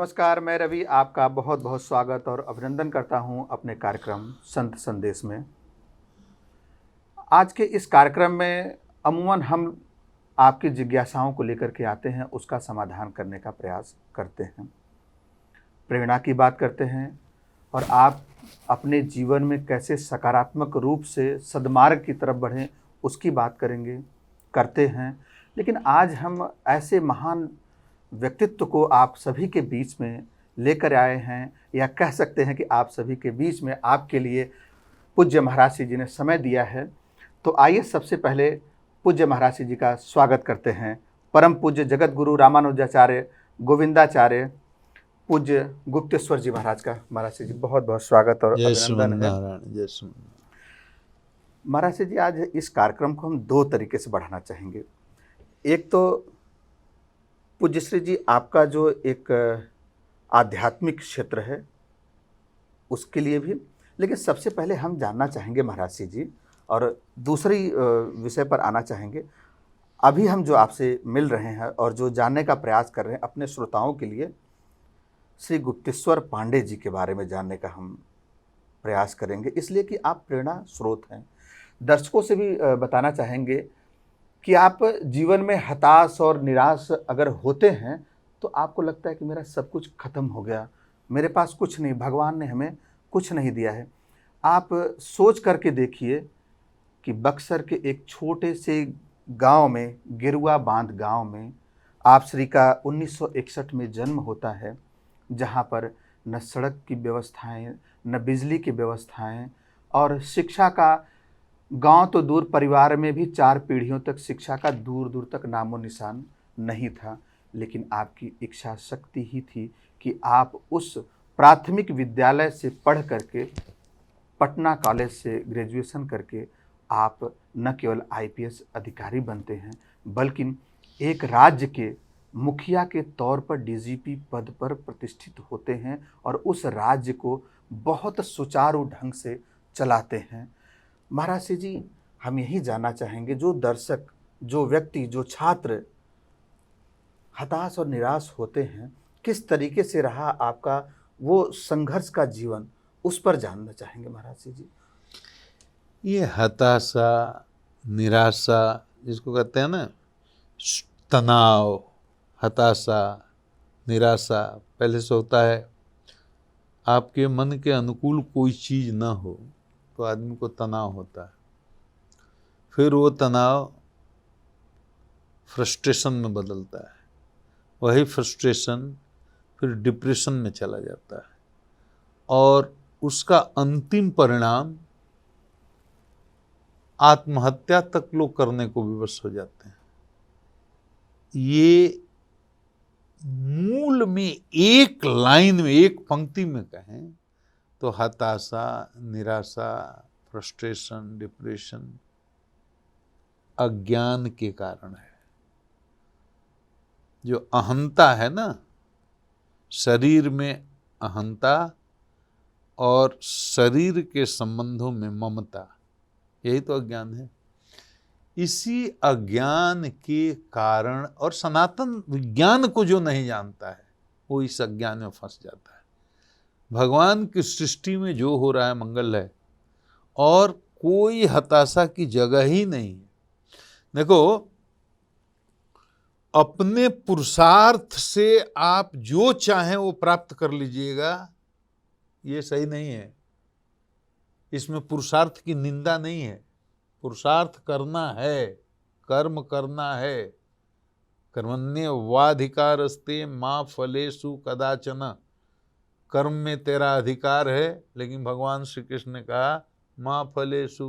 नमस्कार, मैं रवि आपका बहुत बहुत स्वागत और अभिनंदन करता हूं अपने कार्यक्रम संत संदेश में। आज के इस कार्यक्रम में अमूमन हम आपकी जिज्ञासाओं को लेकर के आते हैं, उसका समाधान करने का प्रयास करते हैं, प्रेरणा की बात करते हैं और आप अपने जीवन में कैसे सकारात्मक रूप से सद्मार्ग की तरफ बढ़ें उसकी बात करते हैं। लेकिन आज हम ऐसे महान व्यक्तित्व को आप सभी के बीच में लेकर आए हैं, या कह सकते हैं कि आप सभी के बीच में आपके लिए पूज्य महाराज जी ने समय दिया है। तो आइए सबसे पहले पूज्य महाराज जी का स्वागत करते हैं। परम पूज्य जगत गुरु रामानुजाचार्य गोविंदाचार्य पूज्य गुप्तेश्वर जी महाराज का महाराज जी बहुत बहुत स्वागत और अभिनंदन है। जय श्रीमन। महाराज जी, आज इस कार्यक्रम को हम दो तरीके से बढ़ाना चाहेंगे। एक तो पूज्य श्री जी आपका जो एक आध्यात्मिक क्षेत्र है उसके लिए भी, लेकिन सबसे पहले हम जानना चाहेंगे महाराज जी, और दूसरी विषय पर आना चाहेंगे। अभी हम जो आपसे मिल रहे हैं और जो जानने का प्रयास कर रहे हैं अपने श्रोताओं के लिए, श्री गुप्तेश्वर पांडे जी के बारे में जानने का हम प्रयास करेंगे, इसलिए कि आप प्रेरणा स्रोत हैं। दर्शकों से भी बताना चाहेंगे कि आप जीवन में हताश और निराश अगर होते हैं तो आपको लगता है कि मेरा सब कुछ खत्म हो गया, मेरे पास कुछ नहीं, भगवान ने हमें कुछ नहीं दिया है। आप सोच करके देखिए कि बक्सर के एक छोटे से गांव में, गिरुआ बांध गांव में, आप श्री का 1961 में जन्म होता है, जहां पर न सड़क की व्यवस्थाएं, न बिजली की व्यवस्थाएं, और शिक्षा का गांव तो दूर, परिवार में भी 4 पीढ़ियों तक शिक्षा का दूर दूर तक नामो निशान नहीं था। लेकिन आपकी इच्छा शक्ति ही थी कि आप उस प्राथमिक विद्यालय से पढ़ करके, पटना कॉलेज से ग्रेजुएशन करके, आप न केवल आईपीएस अधिकारी बनते हैं बल्कि एक राज्य के मुखिया के तौर पर डीजीपी पद पर प्रतिष्ठित होते हैं और उस राज्य को बहुत सुचारू ढंग से चलाते हैं। महाराज जी, हम यही जानना चाहेंगे, जो दर्शक, जो व्यक्ति, जो छात्र हताश और निराश होते हैं, किस तरीके से रहा आपका वो संघर्ष का जीवन, उस पर जानना चाहेंगे महाराज जी। ये हताशा, निराशा जिसको कहते हैं ना, तनाव, हताशा, निराशा पहले से होता है। आपके मन के अनुकूल कोई चीज़ ना हो तो आदमी को तनाव होता है, फिर वो तनाव फ्रस्ट्रेशन में बदलता है, वही फ्रस्ट्रेशन फिर डिप्रेशन में चला जाता है और उसका अंतिम परिणाम आत्महत्या तक लोग करने को विवश हो जाते हैं। ये मूल में एक लाइन में, एक पंक्ति में कहें तो हताशा, निराशा, फ्रस्ट्रेशन, डिप्रेशन अज्ञान के कारण है। जो अहंता है ना, शरीर में अहंता और शरीर के संबंधों में ममता, यही तो अज्ञान है। इसी अज्ञान के कारण, और सनातन विज्ञान को जो नहीं जानता है वो इस अज्ञान में फंस जाता है। भगवान की सृष्टि में जो हो रहा है मंगल है और कोई हताशा की जगह ही नहीं है। देखो, अपने पुरुषार्थ से आप जो चाहें वो प्राप्त कर लीजिएगा, ये सही नहीं है। इसमें पुरुषार्थ की निंदा नहीं है। पुरुषार्थ करना है, कर्म करना है। कर्मण्येवाधिकारस्ते मा फलेषु कदाचन। कर्म में तेरा अधिकार है, लेकिन भगवान श्री कृष्ण ने कहा मा फलेषु,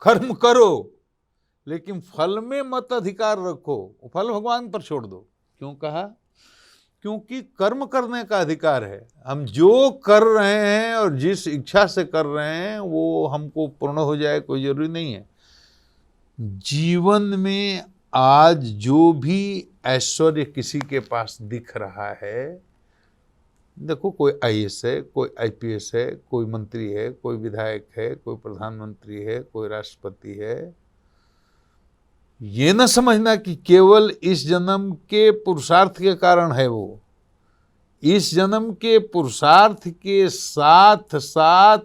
कर्म करो लेकिन फल में मत अधिकार रखो, फल भगवान पर छोड़ दो। क्यों कहा? क्योंकि कर्म करने का अधिकार है। हम जो कर रहे हैं और जिस इच्छा से कर रहे हैं वो हमको पूर्ण हो जाए कोई जरूरी नहीं है। जीवन में आज जो भी ऐश्वर्य किसी के पास दिख रहा है, देखो, कोई आईएएस है, कोई आईपीएस है, कोई मंत्री है, कोई विधायक है, कोई प्रधानमंत्री है, कोई राष्ट्रपति है, ये न समझना कि केवल इस जन्म के पुरुषार्थ के कारण है वो। इस जन्म के पुरुषार्थ के साथ साथ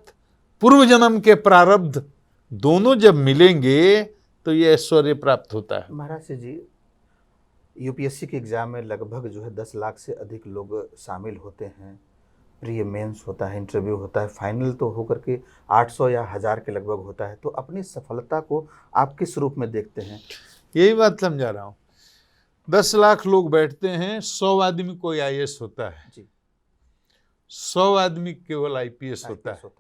पूर्व जन्म के प्रारब्ध दोनों जब मिलेंगे तो ये ऐश्वर्य प्राप्त होता है। महाराज जी, यूपीएससी के एग्ज़ाम में लगभग जो है 10 लाख से अधिक लोग शामिल होते हैं। प्री मेंस होता है, इंटरव्यू होता है, फाइनल तो होकर के 800 या 1000 के लगभग होता है। तो अपनी सफलता को आप किस रूप में देखते हैं? यही बात समझा रहा हूँ। 10 लाख लोग बैठते हैं, 100 आदमी कोई आईएएस होता है जी, 100 आदमी केवल आईपीएस होता है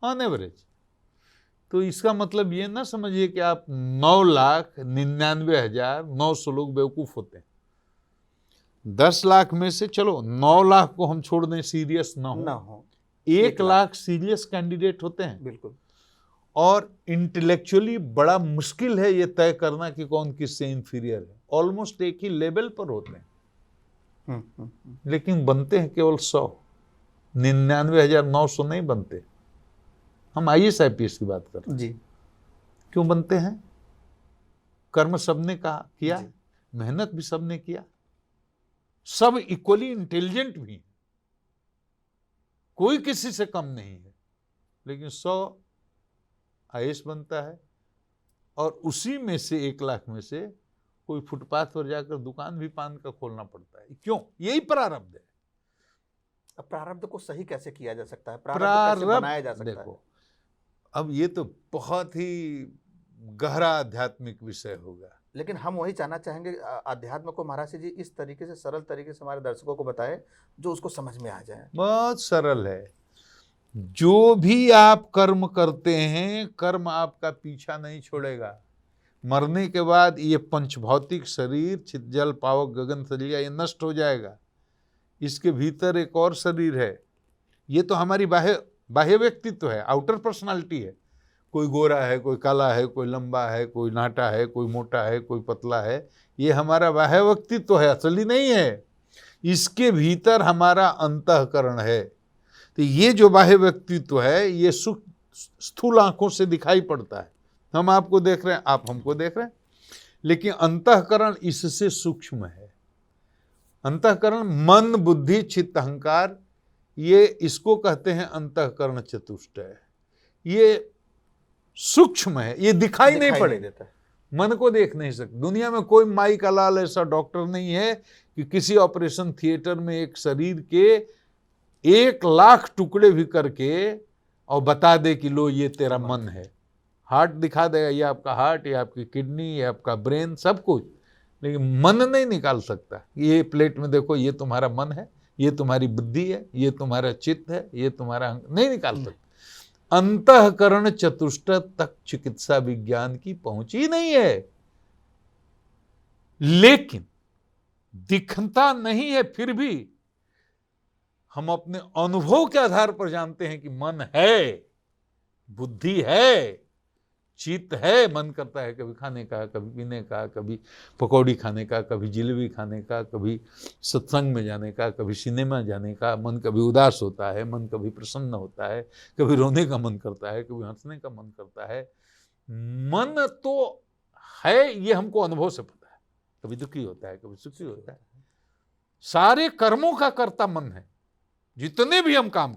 ऑन एवरेज। तो इसका मतलब ये ना समझिए कि आप 9,99,900 लोग बेवकूफ होते हैं। 10 लाख में से चलो 9 लाख को हम छोड़ दें, सीरियस ना हो, 1 लाख सीरियस कैंडिडेट होते हैं। बिल्कुल। और इंटेलेक्चुअली बड़ा मुश्किल है ये तय करना कि कौन किससे इंफीरियर है। ऑलमोस्ट एक ही लेवल पर होते हैं, लेकिन बनते हैं केवल 100। 99,900 नहीं बनते। हम आईएएस आईपीएस की बात कर रहे हैं जी। क्यों बनते हैं? कर्म सबने किया, जी। मेहनत भी सबने किया, सब इक्वली इंटेलिजेंट भी हैं, कोई किसी से कम नहीं है। लेकिन 100 आईएएस बनता है और उसी में से 1 लाख में से कोई फुटपाथ पर जाकर दुकान भी पान का खोलना पड़ता है। क्यों? यही प्रारब्ध है। अब प्रारब्ध को सही कैसे किया जा सकता है? प्रारब्ध कैसे बनाया जा सकता है? अब ये तो बहुत ही गहरा आध्यात्मिक विषय होगा। लेकिन हम वही जानना चाहेंगे, अध्यात्म को महाराज जी इस तरीके से, सरल तरीके से हमारे दर्शकों को बताए जो उसको समझ में आ जाए। बहुत सरल है। जो भी आप कर्म करते हैं, कर्म आपका पीछा नहीं छोड़ेगा। मरने के बाद ये पंचभौतिक शरीर, छित जल पावक गगन सलिया, ये नष्ट हो जाएगा। इसके भीतर एक और शरीर है। ये तो हमारी बाह्य व्यक्तित्व है, आउटर पर्सनालिटी है। कोई गोरा है, कोई काला है, कोई लंबा है, कोई नाटा है, कोई मोटा है, कोई पतला है। ये हमारा बाह्य व्यक्तित्व है, असली नहीं है। इसके भीतर हमारा अंतःकरण है। तो ये जो बाह्य व्यक्तित्व है, ये स्थूल आंखों से दिखाई पड़ता है। हम आपको देख रहे हैं, आप हमको देख रहे हैं, लेकिन अंतःकरण इससे सूक्ष्म है। अंतःकरण मन, बुद्धि, चित्त, अहंकार, ये इसको कहते हैं अंतःकरण चतुष्टय। ये सूक्ष्म है, ये दिखाई नहीं पड़े देता, मन को देख नहीं सकते। दुनिया में कोई माई का लाल ऐसा डॉक्टर नहीं है कि किसी ऑपरेशन थिएटर में एक शरीर के 1 लाख टुकड़े भी करके और बता दे कि लो ये तेरा मन है। हार्ट दिखा देगा, ये आपका हार्ट, ये आपकी किडनी, ये आपका ब्रेन, सब कुछ, लेकिन मन नहीं निकाल सकता। ये प्लेट में देखो, ये तुम्हारा मन है, ये तुम्हारी बुद्धि है, ये तुम्हारा चित्त है, ये तुम्हारा नहीं निकाल सकता। अंतःकरण चतुष्ट तक चिकित्सा विज्ञान की पहुंच ही नहीं है। लेकिन दिखता नहीं है, फिर भी हम अपने अनुभव के आधार पर जानते हैं कि मन है, बुद्धि है, चित्त है। मन करता है कभी खाने का, कभी पीने का, कभी पकौड़ी खाने का, कभी जिलेबी खाने का, कभी सत्संग में जाने का, कभी सिनेमा जाने का। मन कभी उदास होता है, मन कभी प्रसन्न होता है, कभी रोने का मन करता है, कभी हंसने का मन करता है। मन तो है, ये हमको अनुभव से पता है। कभी दुखी होता है, कभी सुखी होता है। सारे कर्मों का कर्ता मन है। जितने भी हम काम,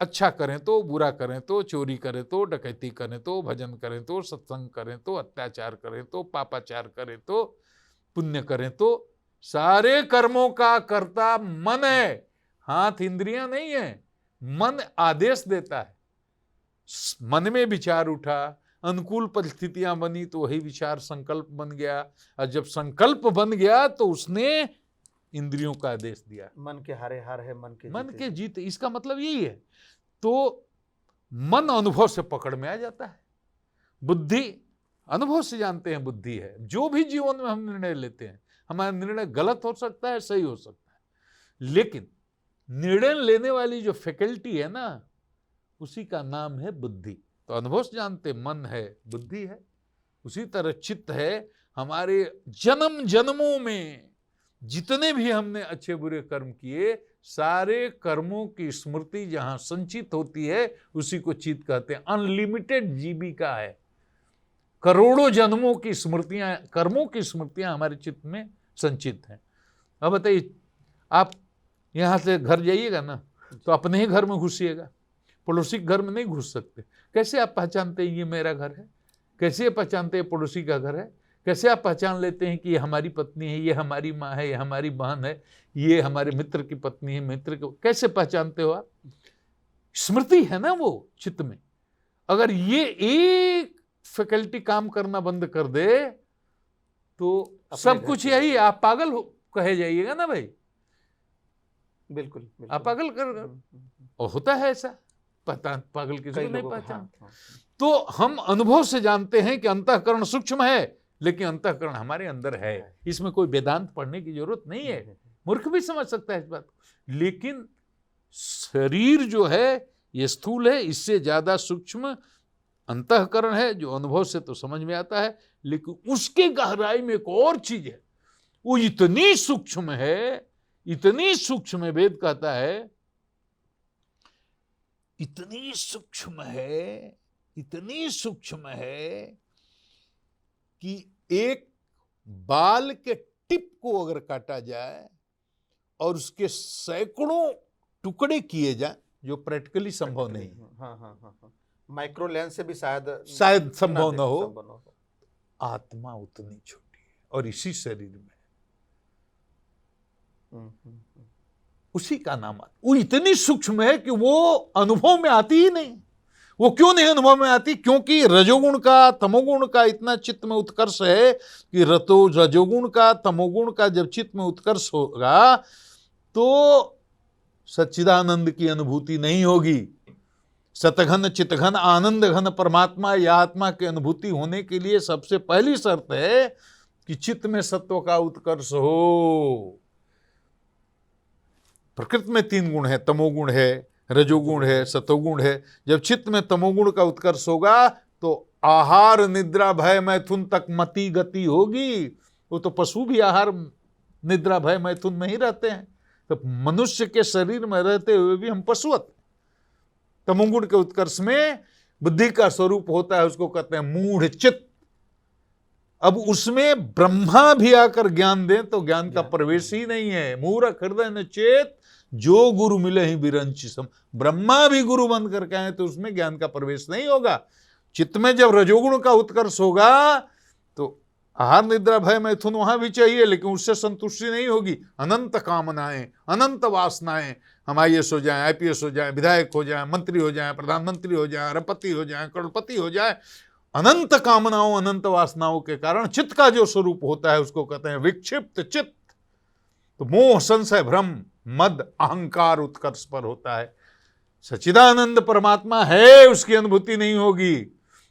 अच्छा करें तो, बुरा करें तो, चोरी करें तो, डकैती करें तो, भजन करें तो, सत्संग करें तो, अत्याचार करें तो, पापाचार करें तो, पुण्य करें तो, सारे कर्मों का कर्ता मन है। हाथ इंद्रियां नहीं है। मन आदेश देता है। मन में विचार उठा, अनुकूल परिस्थितियां बनी तो वही विचार संकल्प बन गया, और जब संकल्प बन गया तो उसने इंद्रियों का आदेश दिया। मन के हारे हार है, मन के जीत। इसका मतलब यही है। तो मन अनुभव से पकड़ में आ जाता है। बुद्धि अनुभव से जानते हैं बुद्धि है। जो भी जीवन में हम निर्णय लेते हैं, हमारा निर्णय गलत हो सकता है, सही हो सकता है, लेकिन निर्णय लेने वाली जो फैकल्टी है ना, उसी का नाम है बुद्धि। तो अनुभव से जानते मन है, बुद्धि है। उसी तरह चित्त है। हमारे जन्म जन्मों में जितने भी हमने अच्छे बुरे कर्म किए, सारे कर्मों की स्मृति जहां संचित होती है, उसी को चित्त कहते हैं। अनलिमिटेड जीविका है। करोड़ों जन्मों की स्मृतियां, कर्मों की स्मृतियां हमारे चित्त में संचित हैं। अब बताइए, आप यहाँ से घर जाइएगा ना तो अपने ही घर में घुसिएगा, पड़ोसी के घर में नहीं घुस सकते। कैसे आप पहचानते हैं ये मेरा घर है? कैसे पहचानते हैं पड़ोसी का घर है? कैसे आप पहचान लेते हैं कि ये हमारी पत्नी है, ये हमारी माँ है, ये हमारी बहन है, ये हमारे मित्र की पत्नी है? मित्र को कैसे पहचानते हो आप? स्मृति है ना वो चित्त में। अगर ये एक फैकल्टी काम करना बंद कर दे तो सब कुछ यही, आप पागल कहे जाइएगा ना भाई। बिल्कुल आप पागल कर, और होता है ऐसा, पता पागल किसी को नहीं पहचान। तो हम अनुभव से जानते हैं कि अंतःकरण सूक्ष्म है, लेकिन अंतःकरण हमारे अंदर है। इसमें कोई वेदांत पढ़ने की जरूरत नहीं है, मूर्ख भी समझ सकता है इस बात को। लेकिन शरीर जो है ये स्थूल है, इससे ज्यादा सूक्ष्म अंतःकरण है, जो अनुभव से तो समझ में आता है, लेकिन उसके गहराई में एक और चीज है, वो इतनी सूक्ष्म है, इतनी सूक्ष्म है, वेद कहता है इतनी सूक्ष्म है, इतनी सूक्ष्म है कि एक बाल के टिप को अगर काटा जाए और उसके सैकड़ों टुकड़े किए जाए, जो प्रैक्टिकली संभव नहीं है। हाँ। माइक्रो लेंस से भी शायद संभव न हो। आत्मा उतनी छोटी है और इसी शरीर में, उसी का नाम, वो इतनी सूक्ष्म है कि वो अनुभव में आती ही नहीं। वो क्यों नहीं अनुभव में आती? क्योंकि रजोगुण का, तमोगुण का इतना चित्त में उत्कर्ष है कि रजोगुण का, तमोगुण का जब चित्त में उत्कर्ष होगा तो सच्चिदानंद की अनुभूति नहीं होगी। सतघन चितघन आनंद घन परमात्मा या आत्मा की अनुभूति होने के लिए सबसे पहली शर्त है कि चित्त में सत्व का उत्कर्ष हो। प्रकृति में 3 गुण है, तमोगुण है, रजोगुण है, सतोगुण है। जब चित्त में तमोगुण का उत्कर्ष होगा तो आहार निद्रा भय मैथुन तक मति गति होगी। वो तो पशु भी आहार निद्रा भय मैथुन में ही रहते हैं, तो मनुष्य के शरीर में रहते हुए भी हम पशुवत। तमोगुण के उत्कर्ष में बुद्धि का स्वरूप होता है, उसको कहते हैं मूढ़ चित्त। अब उसमें ब्रह्मा भी आकर ज्ञान दे तो ज्ञान का प्रवेश ही नहीं है। मूढ़ हृदय न चेत जो गुरु मिले ही बिरंची सम। ब्रह्मा भी गुरु बन करके आए तो उसमें ज्ञान का प्रवेश नहीं होगा। चित्त में जब रजोगुण का उत्कर्ष होगा तो आहार निद्रा भय मैथुन वहां भी चाहिए, लेकिन उससे संतुष्टि नहीं होगी। अनंत कामनाएं, अनंत वासनाएं, हम IAS हो जाएं, IPS हो जाएं, विधायक हो जाएं, मंत्री हो जाएं, प्रधानमंत्री हो जाएं, अरबपति हो जाएं, करोड़पति हो जाएं, अनंत कामनाओं, अनंत वासनाओं के कारण चित्त का जो स्वरूप होता है उसको कहते हैं विक्षिप्त चित्त। तो मोह, संशय, भ्रम, मद, अहंकार उत्कर्ष पर होता है। सच्चिदानंद परमात्मा है, उसकी अनुभूति नहीं होगी।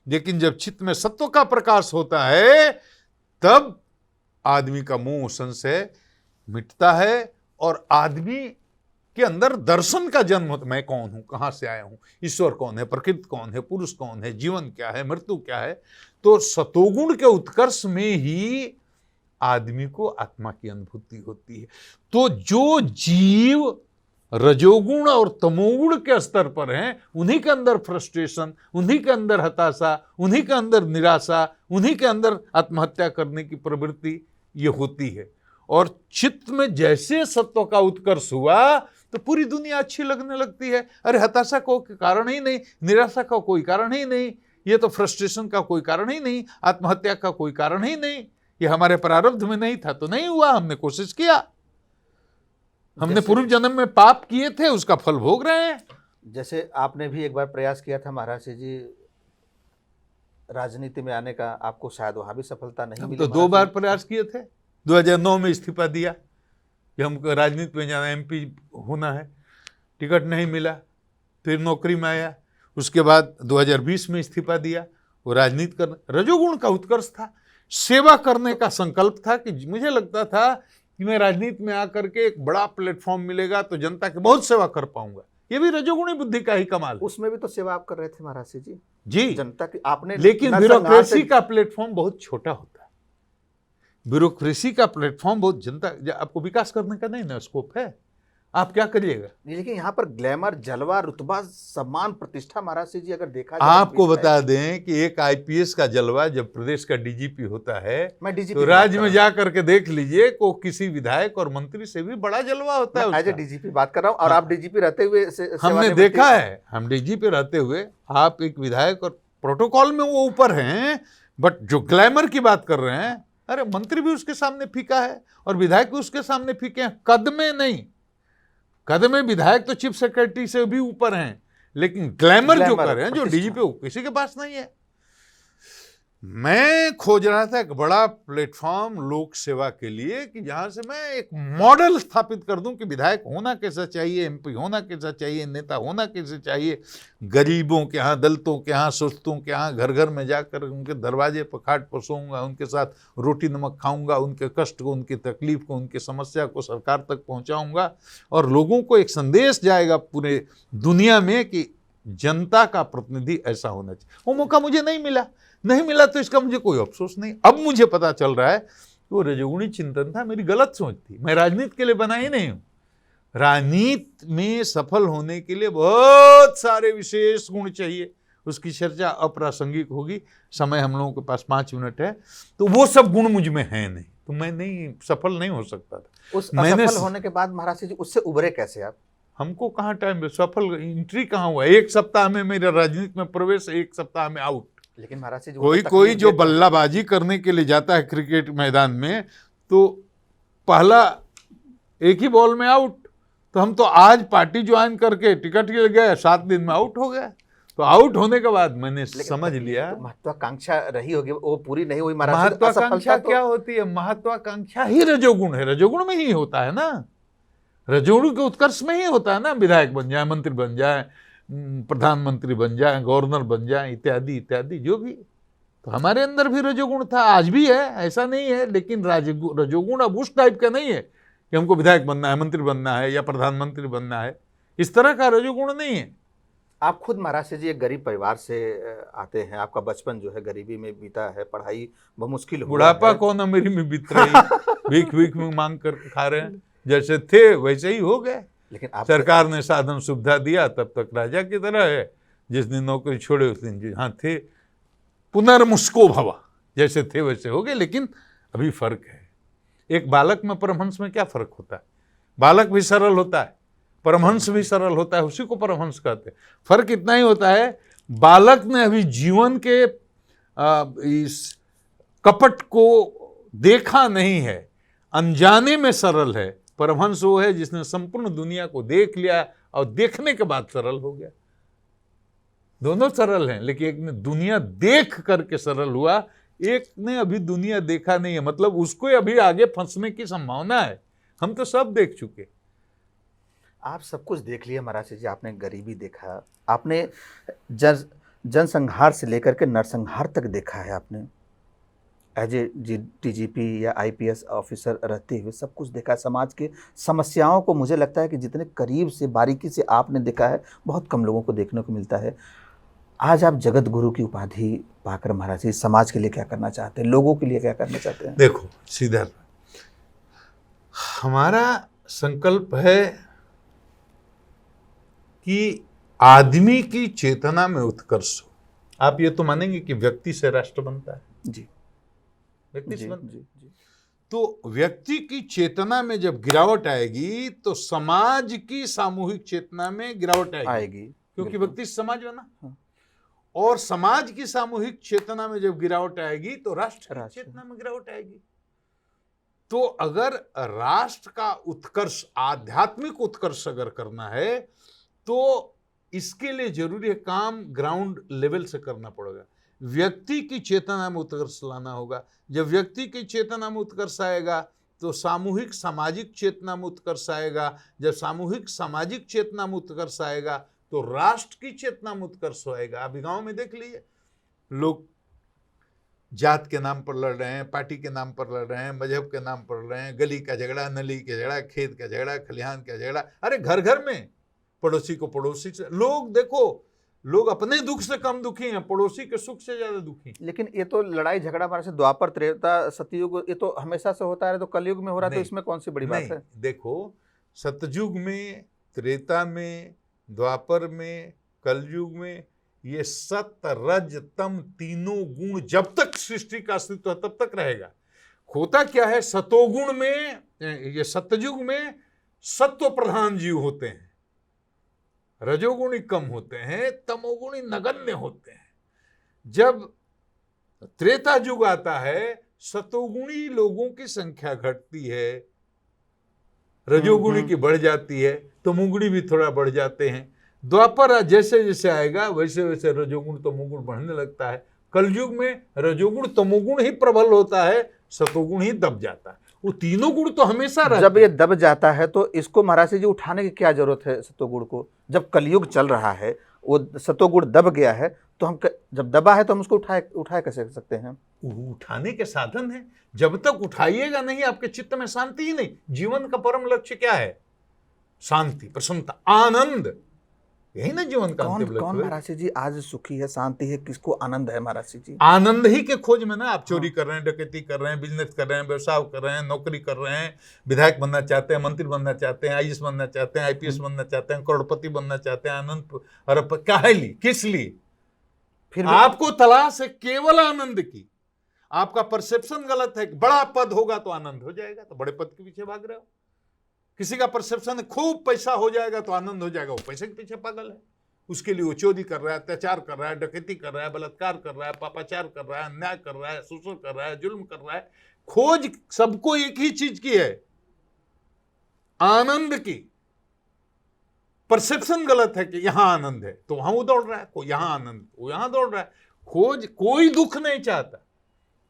लेकिन जब चित्त में सत्व का प्रकाश होता है तब आदमी का मोह, संशय मिटता है और आदमी के अंदर दर्शन का जन्म होता है। मैं कौन हूं, कहां से आया हूं, ईश्वर कौन है, प्रकृति कौन है, पुरुष कौन है, जीवन क्या है, मृत्यु क्या है। तो सतोगुण के उत्कर्ष में ही आदमी को आत्मा की अनुभूति होती है। तो जो जीव रजोगुण और तमोगुण के स्तर पर हैं, उन्हीं के अंदर फ्रस्ट्रेशन, उन्हीं के अंदर हताशा, उन्हीं के अंदर निराशा, उन्हीं के अंदर आत्महत्या करने की प्रवृत्ति ये होती है। और चित्त में जैसे सत्व का उत्कर्ष हुआ तो पूरी दुनिया अच्छी लगने लगती है। अरे हताशा का कोई कारण ही नहीं, निराशा का कोई कारण ही नहीं, ये तो फ्रस्ट्रेशन का कोई कारण ही नहीं, आत्महत्या का कोई कारण ही नहीं। ये हमारे प्रारब्ध में नहीं था तो नहीं हुआ, हमने कोशिश किया, हमने पूर्व जन्म में पाप किए थे, उसका फल भोग रहे हैं। जैसे आपने भी एक बार प्रयास किया था महाराज जी राजनीति में आने का, आपको शायद वहां भी सफलता नहीं मिली। तो 2 बार प्रयास किए थे। 2009 में इस्तीफा दिया कि हमको राजनीति में जाना, MP होना है, टिकट नहीं मिला, फिर नौकरी में आया। उसके बाद 2020 में इस्तीफा दिया। वो राजनीति करना, रजोगुण का उत्कर्ष था, सेवा करने का संकल्प था कि मुझे लगता था कि मैं राजनीति में आकर के एक बड़ा प्लेटफॉर्म मिलेगा तो जनता की बहुत सेवा कर पाऊंगा। ये भी रजोगुणी बुद्धि का ही कमाल। उसमें भी तो सेवा आप कर रहे थे महाराज जी, जनता की आपने। लेकिन ब्यूरोक्रेसी का प्लेटफॉर्म बहुत छोटा होता है। ब्यूरोक्रेसी का प्लेटफॉर्म बहुत, जनता आपको विकास करने का नहीं ना स्कोप है, आप क्या करिएगा? लेकिन यहाँ पर ग्लैमर, जलवा, रुतबा, सम्मान, प्रतिष्ठा महाराज जी अगर देखा जाए आपको बता दें कि एक आईपीएस का जलवा जब प्रदेश का डीजीपी होता है मैं डीजीपी तो राज्य में जा करके देख लीजिए को किसी विधायक और मंत्री से भी बड़ा जलवा होता है एज ए डीजीपी बात कर रहा हूँ, और आप डीजीपी रहते हुए हमने देखा है, हम डीजीपी रहते हुए आप एक विधायक और प्रोटोकॉल में वो ऊपर हैं, बट जो ग्लैमर की बात कर रहे हैं, अरे मंत्री भी उसके सामने फीका है और विधायक भी उसके सामने फीके हैं। कद में नहीं, कद में विधायक तो चीफ सेक्रेटरी से भी ऊपर हैं, लेकिन ग्लैमर जो कर रहे हैं, जो डीजीपी किसी के पास नहीं है। मैं खोज रहा था एक बड़ा प्लेटफॉर्म लोक सेवा के लिए कि जहां से मैं एक मॉडल स्थापित कर दूं कि विधायक होना कैसा चाहिए, एमपी होना कैसा चाहिए, नेता होना कैसे चाहिए। गरीबों के यहाँ, दलितों के यहाँ, सुस्तों के यहाँ घर घर में जाकर उनके दरवाजे पर खाट पसोऊंगा, उनके साथ रोटी नमक खाऊंगा, उनके कष्ट को, उनकी तकलीफ को, उनकी समस्या को सरकार तक पहुंचाऊंगा और लोगों को एक संदेश जाएगा पूरे दुनिया में कि जनता का प्रतिनिधि ऐसा होना चाहिए। वो मौका मुझे नहीं मिला तो इसका मुझे कोई अफसोस नहीं। अब मुझे पता चल रहा है कि वो रजोगुणी चिंतन था, मेरी गलत सोच थी। मैं राजनीति के लिए बना ही नहीं हूं। राजनीति में सफल होने के लिए बहुत सारे विशेष गुण चाहिए, उसकी चर्चा अप्रासंगिक होगी। समय हम लोगों के पास 5 मिनट है, तो वो सब गुण मुझ में है नहीं, तो मैं नहीं सफल नहीं हो सकता था। उस असफल होने के बाद महाराज जी उससे उभरे कैसे आप? हमको कहाँ टाइम, सफल एंट्री कहाँ हुआ? 1 सप्ताह में मेरा राजनीति में प्रवेश, 1 सप्ताह में आउट। लेकिन महाराज जी कोई जो बल्लाबाजी करने के लिए जाता है क्रिकेट मैदान में, तो पहला एक ही बॉल में आउट। तो हम तो आज पार्टी ज्वाइन करके टिकट ले गए, 7 दिन में आउट हो गया। तो आउट होने के बाद मैंने समझ लिया तो महत्वाकांक्षा रही होगी, वो पूरी नहीं हुई महाराज। महत्वाकांक्षा क्या होती है? महत्वाकांक्षा ही रजोगुण है, रजोगुण में ही होता है ना, रजोगुण के उत्कर्ष में ही होता है ना। विधायक बन जाए, मंत्री बन जाए, प्रधानमंत्री बन जाए, गवर्नर बन जाए, इत्यादि इत्यादि जो भी। तो हमारे अंदर भी रजोगुण था, आज भी है, ऐसा नहीं है। लेकिन रजोगुण अब उस टाइप का नहीं है कि हमको विधायक बनना है, मंत्री बनना है या प्रधानमंत्री बनना है, इस तरह का रजोगुण नहीं है। आप खुद महाराज जी एक गरीब परिवार से आते हैं, आपका बचपन जो है गरीबी में बीता है, पढ़ाई बहुत मुश्किल हुआ है। बुढ़ापा कौन अमीरी में बीत रही, भीख में मांग कर खा रहे हैं, जैसे थे वैसे ही हो गए। लेकिन आप सरकार ने साधन सुविधा दिया, तब तक राजा की तरह है। जिस दिन नौकरी छोड़े उस दिन जहाँ थे पुनर्मुस्को भवा, जैसे थे वैसे हो गए। लेकिन अभी फर्क है। एक बालक में परमहंस में क्या फर्क होता है? बालक भी सरल होता है, परमहंस भी सरल होता है, उसी को परमहंस कहते हैं। फर्क इतना ही होता है, बालक ने अभी जीवन के इस कपट को देखा नहीं है, अनजाने में सरल है। परमहंस वो है जिसने संपूर्ण दुनिया को देख लिया और देखने के बाद सरल हो गया। दोनों सरल हैं, लेकिन एक ने दुनिया देख करके सरल हुआ, एक ने अभी दुनिया देखा नहीं है, मतलब उसको अभी आगे फंसने की संभावना है। हम तो सब देख चुके। आप सब कुछ देख लिया महाराज जी, आपने गरीबी देखा, आपने जनसंहार से लेकर के नरसंहार तक देखा है आपने। एज ए डीजीपी या आईपीएस ऑफिसर रहते हुए सब कुछ देखा है। समाज के समस्याओं को मुझे लगता है कि जितने करीब से, बारीकी से आपने देखा है, बहुत कम लोगों को देखने को मिलता है। आज आप जगत गुरु की उपाधि पाकर महाराज जी समाज के लिए क्या करना चाहते हैं, लोगों के लिए क्या करना चाहते हैं? देखो सीधा, हमारा संकल्प है कि आदमी की चेतना में उत्कर्ष हो। आप ये तो मानेंगे कि व्यक्ति से राष्ट्र बनता है। जी, व्यक्ति से बनता है। जी। तो व्यक्ति की चेतना में जब गिरावट आएगी तो समाज की सामूहिक चेतना में गिरावट आएगी, क्योंकि व्यक्ति समाज बना। हाँ। और समाज की सामूहिक चेतना में जब गिरावट आएगी तो राष्ट्र की चेतना में गिरावट आएगी। तो अगर राष्ट्र का उत्कर्ष, आध्यात्मिक उत्कर्ष अगर करना है तो इसके लिए जरूरी है काम ग्राउंड लेवल से करना पड़ेगा। व्यक्ति की चेतना में उत्कर्ष लाना होगा। जब व्यक्ति की चेतना में उत्कर्ष आएगा तो सामूहिक सामाजिक चेतना में उत्कर्ष आएगा। जब सामूहिक सामाजिक चेतना में उत्कर्ष आएगा तो राष्ट्र की चेतना में उत्कर्ष होएगा। अभी गांव में देख लीजिए, लोग जात के नाम पर लड़ रहे हैं, पार्टी के नाम पर लड़ रहे हैं, मजहब के नाम पर लड़ रहे हैं, गली का झगड़ा, नली का झगड़ा, खेत का झगड़ा, खलिहान का झगड़ा। अरे घर घर में पड़ोसी को पड़ोसी से, लोग देखो, लोग अपने दुख से कम दुखी हैं, पड़ोसी के सुख से ज्यादा दुखी। लेकिन ये तो लड़ाई झगड़ा हमारे से द्वापर, त्रेता, सतयुग, ये तो हमेशा से होता है, तो कलयुग में हो रहा है, तो इसमें कौन सी बड़ी बात है? देखो, सतयुग में, त्रेता में, द्वापर में, कलयुग में ये सत रज तम तीनों गुण जब तक सृष्टि का अस्तित्व है तब तक रहेगा। होता क्या है, सतोगुण में, ये सतयुग में सत्व प्रधान जीव होते हैं, रजोगुणी कम होते हैं, तमोगुणी नगण्य होते हैं। जब त्रेता युग आता है, सतोगुणी लोगों की संख्या घटती है, रजोगुणी की बढ़ जाती है, तमोगुणी भी थोड़ा बढ़ जाते हैं। द्वापर जैसे जैसे आएगा वैसे वैसे रजोगुण तमोगुण बढ़ने लगता है। कलयुग में रजोगुण तमोगुण ही प्रबल होता है, सतोगुण ही दब जाता है। वो तीनों गुण तो हमेशा रहते जब ये दब जाता है तो इसको महाराज जी उठाने की क्या जरूरत है सतोगुण को? जब कलयुग चल रहा है, वो सतोगुण दब गया है, तो हम जब दबा है तो हम उसको उठाए कैसे सकते हैं? उठाने के साधन है। जब तक उठाइएगा नहीं, आपके चित्त में शांति ही नहीं। जीवन का परम लक्ष्य क्या है? शांति, प्रसन्नता, आनंद, यही ना जीवन का अंतिम लक्ष्य। कौन महाराज जी आज सुखी है, शांति है, किसको आनंद है महाराज जी? आनंद ही के खोज में ना। आप चोरी कर रहे हैं, डकैती कर रहे हैं, बिजनेस कर रहे हैं, व्यवसाय कर रहे हैं, नौकरी कर रहे हैं, विधायक बनना चाहते हैं, मंत्री बनना चाहते हैं, आईएएस बनना चाहते हैं, आईपीएस बनना चाहते हैं, करोड़पति बनना चाहते हैं, आनंद अरब काहे लिए, किस लिए? फिर आपको तलाश है केवल आनंद की। आपका परसेप्शन गलत है कि बड़ा पद होगा तो आनंद हो जाएगा, तो बड़े पद के पीछे भाग रहे हो। किसी का परसेप्शन है खूब पैसा हो जाएगा तो आनंद हो जाएगा, वो पैसे के पीछे पागल है। उसके लिए वो चोरी कर रहा है, अत्याचार कर रहा है, डकैती कर रहा है, बलात्कार कर रहा है, पापाचार कर रहा है, अन्याय कर रहा है, शोषण कर रहा है, जुल्म कर रहा है। खोज सबको एक ही चीज की है, आनंद की। परसेप्शन गलत है कि यहां आनंद है तो वहां वो दौड़ रहा है, कोई यहां आनंद, वो यहां दौड़ रहा है। खोज कोई दुख नहीं चाहता,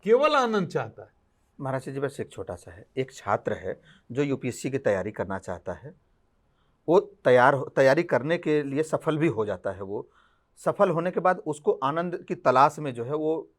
केवल आनंद चाहता है। महाराज जी बस एक छोटा सा है, एक छात्र है जो यूपीएससी की तैयारी करना चाहता है। वो तैयारी करने के लिए सफल भी हो जाता है। वो सफल होने के बाद उसको आनंद की तलाश में जो है वो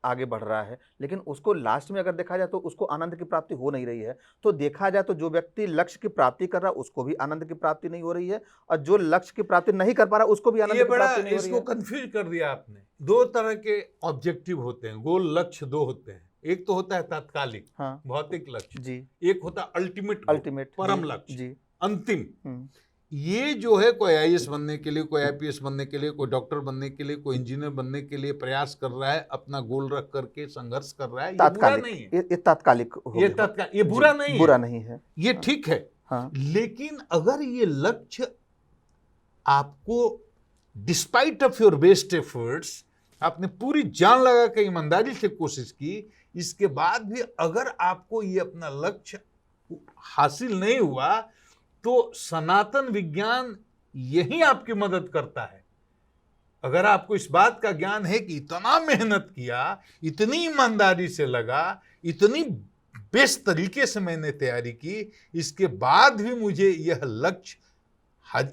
आगे बढ़ रहा है, लेकिन उसको लास्ट में अगर देखा जाए तो उसको आनंद की प्राप्ति हो नहीं रही है। तो देखा जाए तो जो व्यक्ति लक्ष्य की प्राप्ति कर रहा है उसको भी आनंद की प्राप्ति नहीं हो रही है, और जो लक्ष्य की प्राप्ति नहीं कर पा रहा उसको भी आनंद की प्राप्ति नहीं हो रही है। इसको कंफ्यूज कर दिया आपने। दो तरह के ऑब्जेक्टिव होते हैं, गोल लक्ष्य दो होते हैं। एक तो होता है तात्कालिक, हाँ, भौतिक लक्ष्य जी। एक होता है अल्टीमेट परम लक्ष्य जी, अंतिम। ये जो है, कोई आईएएस बनने के लिए, कोई आईपीएस बनने के लिए, कोई डॉक्टर बनने के लिए, कोई इंजीनियर बनने के लिए प्रयास कर रहा है, अपना गोल रख करके संघर्ष कर रहा है। ये बुरा नहीं है, ये तात्कालिक हो ये गया। तात्कालिक, ये बुरा नहीं है, बुरा नहीं है, ये ठीक है। हाँ। लेकिन अगर ये लक्ष्य आपको despite of your best efforts, आपने पूरी जान लगा के ईमानदारी से कोशिश की, इसके बाद भी अगर आपको ये अपना लक्ष्य हासिल नहीं हुआ, तो सनातन विज्ञान यही आपकी मदद करता है। अगर आपको इस बात का ज्ञान है कि इतना मेहनत किया, इतनी ईमानदारी से लगा, इतनी बेस्ट तरीके से मैंने तैयारी की, इसके बाद भी मुझे यह लक्ष्य,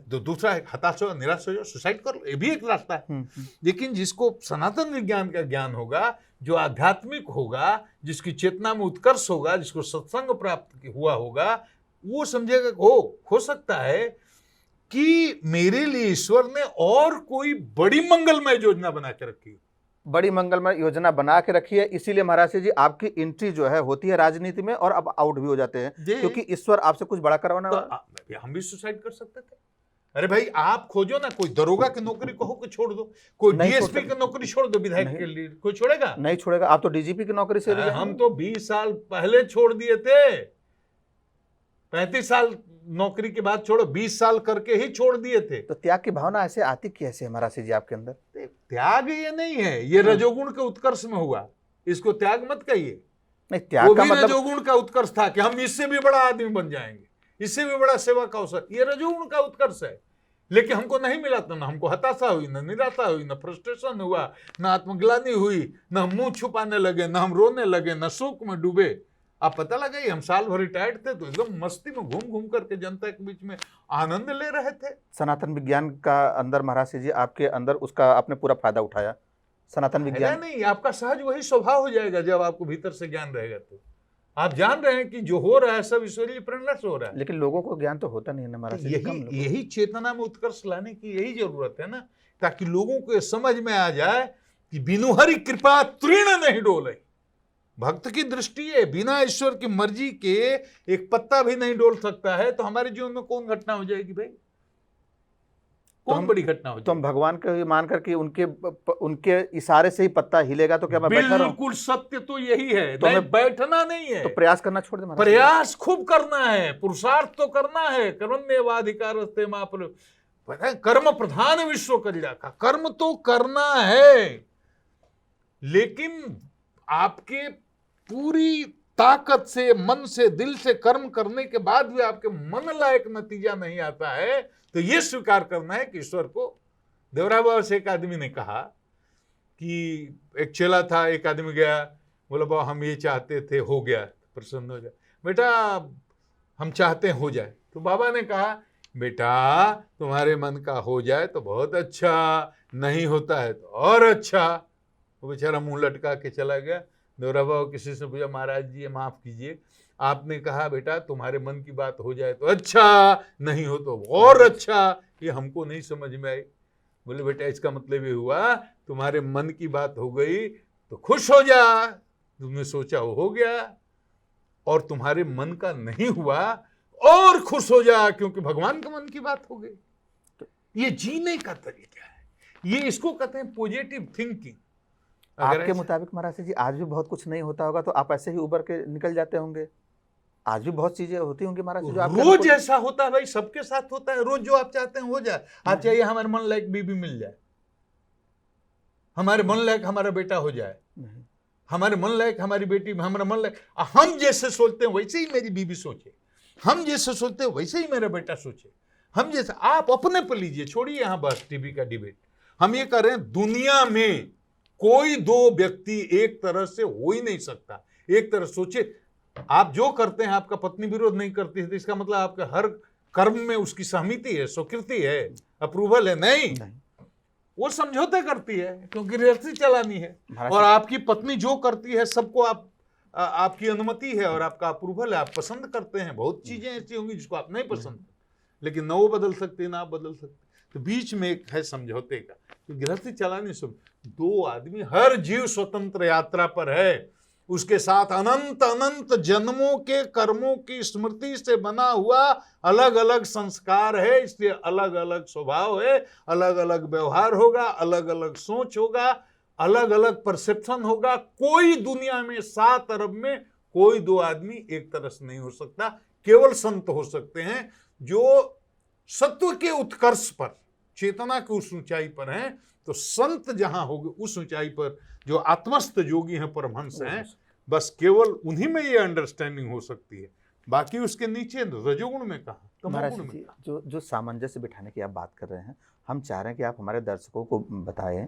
दूसरा है हताश हो, निराश हो जाओ, सुसाइड कर लो, ये भी एक रास्ता है। लेकिन जिसको सनातन विज्ञान का ज्ञान होगा, जो आध्यात्मिक होगा, जिसकी चेतना में उत्कर्ष होगा, जिसको सत्संग प्राप्त हुआ होगा, वो समझेगा हो सकता है कि मेरे लिए ईश्वर ने और कोई बड़ी मंगलमय योजना बना के रखी है। बड़ी मंगलमय योजना बना के रखी है। इसीलिए महाराज जी आपकी एंट्री जो है होती है राजनीति में, और अब आउट भी हो जाते हैं, क्योंकि ईश्वर आपसे कुछ बड़ा करवाना। तो हम भी सुसाइड कर सकते थे। अरे भाई, आप खोजो ना, कोई दरोगा की नौकरी कहो कि छोड़ दो, कोई डीएसपी की नौकरी छोड़ दो, विधायक के लिए कोई छोड़ेगा? नहीं छोड़ेगा। आप तो डीजीपी की नौकरी से हम तो 20 साल पहले छोड़ दिए थे। 35 साल नौकरी के बाद छोड़ो, 20 साल करके ही छोड़ दिए थे। तो त्याग की भावना ऐसे आती कैसे महाराज जी आपके अंदर? त्याग ये नहीं है, ये रजोगुण के उत्कर्ष में हुआ। इसको त्याग मत कहिए। नहीं, त्याग का मतलब रजोगुण का उत्कर्ष था कि हम इससे भी बड़ा आदमी बन जाएंगे, इससे भी बड़ा सेवा का अवसर, ये रजोगुण का उत्कर्ष है। लेकिन हमको नहीं मिला तो ना हमको हताशा हुई, ना निराशा हुई, ना फ्रस्ट्रेशन हुआ, ना आत्मग्लानि हुई, ना हम मुंह छुपाने लगे, ना हम रोने लगे, ना शोक में डूबे। आप पता लगा, हम साल भर रिटायर्ड थे तो एकदम मस्ती में घूम घूम करके जनता के बीच में आनंद ले रहे थे। सनातन विज्ञान का अंदर महाराज जी आपके अंदर उसका आपने पूरा फायदा उठाया। सनातन विज्ञान नहीं, आपका सहज वही स्वभाव हो जाएगा जब आपको भीतर से ज्ञान रहेगा। तो आप जान रहे हैं कि जो हो रहा है सब ईश्वरीय प्रेरणा से हो रहा है। लेकिन लोगों को ज्ञान तो होता नहीं है ना महाराज जी। यही चेतना में उत्कर्ष लाने की यही जरूरत है ना, ताकि लोगों को समझ में आ जाए कि बिनु हरि कृपा तृण नहीं डोले। भक्त की दृष्टि है, बिना ईश्वर की मर्जी के एक पत्ता भी नहीं डोल सकता है, तो हमारे जीवन में कौन घटना हो जाएगी भाई? कौन बड़ी घटना हो तो हम जाएगी? भगवान को ही मान करके उनके इशारे से ही पत्ता हिलेगा तो क्या मैं बैठा रहूं? बिल्कुल सत्य तो यही है, तो नहीं हमें बैठना नहीं है, तो प्रयास करना छोड़ दे महाराज जी। प्रयास खूब करना है, पुरुषार्थ तो करना है। कर्मण्येवाधिकारस्ते मा फल, पता है, कर्म प्रधान विश्व कल्याण का, कर्म तो करना है, लेकिन आपके पूरी ताकत से, मन से, दिल से कर्म करने के बाद भी आपके मन लायक नतीजा नहीं आता है, तो यह स्वीकार करना है कि ईश्वर को। देवरा बाबा से एक आदमी ने कहा कि एक चेला था, एक आदमी गया, बोला बाबा हम ये चाहते थे, हो गया, प्रसन्न हो जाए। बेटा हम चाहते हैं हो जाए। तो बाबा ने कहा बेटा तुम्हारे मन का हो जाए तो बहुत अच्छा, नहीं होता है तो और अच्छा। वो बेचारा मुंह लटका के चला गया। देवरा बाबा किसी से पूछा महाराज जी माफ कीजिए, आपने कहा बेटा तुम्हारे मन की बात हो जाए तो अच्छा, नहीं हो तो और अच्छा, ये हमको नहीं समझ में आई। बोले बेटा इसका मतलब ये हुआ तुम्हारे मन की बात हो गई तो खुश हो जा, तुमने सोचा वो हो गया, और तुम्हारे मन का नहीं हुआ और खुश हो जा, क्योंकि भगवान के मन की बात हो गई। ये जीने का तरीका है, ये इसको कहते हैं पॉजिटिव थिंकिंग। आपके मुताबिक महाराज जी आज भी बहुत कुछ नहीं होता होगा तो आप ऐसे ही उबर के निकल जाते होंगे? आज भी बहुत चीजें होती होंगी महाराज जी जो आपके रोज ऐसा होता है भाई, सबके साथ होता है, रोज जो आप चाहते हैं हो जाए। आप चाहिए हमारे मन लायक बीबी मिल जाए, हमारे मन लायक हमारा बेटा हो जाए, हमारे मन लायक हमारी बेटी, हमारा मन लायक, हम जैसे सोचते हैं वैसे ही मेरी बीबी सोचे, हम जैसे सोचते हैं वैसे ही मेरा बेटा सोचे, हम जैसे। आप अपने पर लीजिए, छोड़िए यहां बस टीवी का डिबेट। हम ये कर रहे हैं, दुनिया में कोई दो व्यक्ति एक तरह से हो ही नहीं सकता। एक तरह सोचे, आप जो करते हैं आपका पत्नी विरोध नहीं करती है तो इसका मतलब आपके हर कर्म में उसकी सहमति है, स्वीकृति है, अप्रूवल है? नहीं, वो समझौते करती है क्योंकि गृहस्थी चलानी है। और आपकी पत्नी जो करती है सबको आपकी अनुमति है और आपका अप्रूवल है, आप पसंद करते हैं। बहुत चीजें ऐसी होंगी जिसको आप नहीं पसंद, लेकिन ना वो बदल सकते ना आप बदल सकते। तो बीच में एक है समझौते का, तो गृहस्थी चलाने से दो आदमी, हर जीव स्वतंत्र यात्रा पर है, उसके साथ अनंत अनंत जन्मों के कर्मों की स्मृति से बना हुआ अलग अलग संस्कार है, इसलिए अलग अलग स्वभाव है, अलग अलग व्यवहार होगा, अलग अलग सोच होगा, अलग अलग परसेप्शन होगा। कोई दुनिया में 7 अरब में कोई दो आदमी एक तरह से नहीं हो सकता। केवल संत हो सकते हैं जो सत्व के उत्कर्ष पर, चेतना की उस ऊंचाई पर हैं। तो संत जहां होंगे उस ऊंचाई पर, जो आत्मस्थ योगी हैं, परमहंस हैं, बस केवल उन्हीं में ये अंडरस्टैंडिंग हो सकती है। बाकी उसके नीचे रजोगुण में कहा, तमोगुण में कहा। जो सामंजस्य बिठाने की आप बात कर रहे हैं, हम चाह रहे हैं कि आप हमारे दर्शकों को बताएं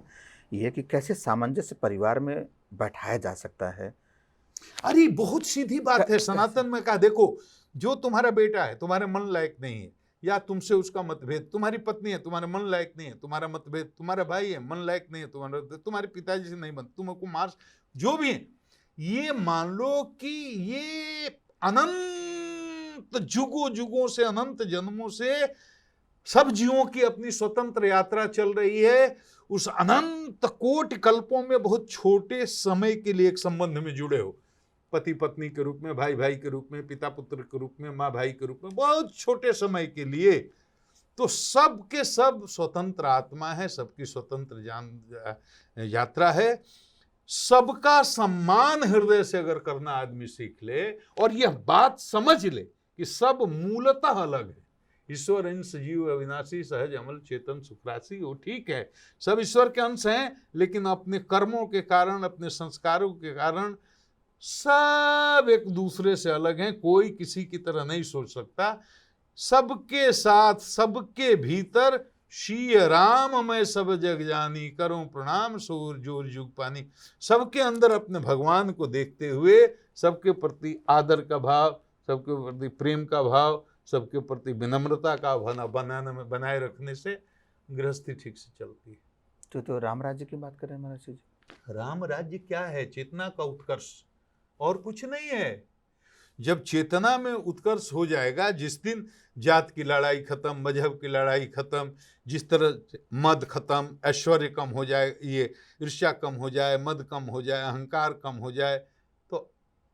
ये कि कैसे सामंजस्य परिवार में बैठाया जा सकता है। अरे बहुत सीधी बात है, सनातन में कहा, देखो जो तुम्हारा बेटा है तुम्हारे मन लायक नहीं है, या तुमसे उसका मतभेद, तुम्हारी पत्नी है तुम्हारे मन लायक नहीं है, तुम्हारा मतभेद, तुम्हारा भाई है मन लायक नहीं है, तुम्हारे पिताजी से नहीं बन, तुमको मार, जो भी है, ये मान लो कि ये अनंत जुगों जुगों से, अनंत जन्मों से सब जीवों की अपनी स्वतंत्र यात्रा चल रही है। उस अनंत कोटि कल्पों में बहुत छोटे समय के लिए एक संबंध में जुड़े हो, पति पत्नी के रूप में, भाई भाई के रूप में, पिता पुत्र के रूप में, माँ भाई के रूप में, बहुत छोटे समय के लिए। तो सब के सब स्वतंत्र आत्मा है, सबकी स्वतंत्र यात्रा है। सबका सम्मान हृदय से अगर करना आदमी सीख ले और यह बात समझ ले कि सब मूलतः अलग है, ईश्वर अंश जीव अविनाशी सहज अमल चेतन सुखराशि, वो ठीक है, सब ईश्वर के अंश हैं, लेकिन अपने कर्मों के कारण, अपने संस्कारों के कारण सब एक दूसरे से अलग हैं। कोई किसी की तरह नहीं सोच सकता। सबके साथ, सबके भीतर शीय राम मैं सब जग जानी, करूं प्रणाम सूर जोर जुग पानी। सबके अंदर अपने भगवान को देखते हुए सबके प्रति आदर का भाव, सबके प्रति प्रेम का भाव, सबके प्रति विनम्रता का बनाए रखने से गृहस्थी ठीक से चलती है। तो राम राज्य की बात करें महाराज जी। राम राज्य क्या है? चेतना का उत्कर्ष, और कुछ नहीं है। जब चेतना में उत्कर्ष हो जाएगा, जिस दिन जात की लड़ाई खत्म, मजहब की लड़ाई खत्म, जिस तरह मद खत्म, ऐश्वर्य कम हो जाए, ये ईर्ष्या कम हो जाए, मद कम हो जाए, अहंकार कम हो जाए, तो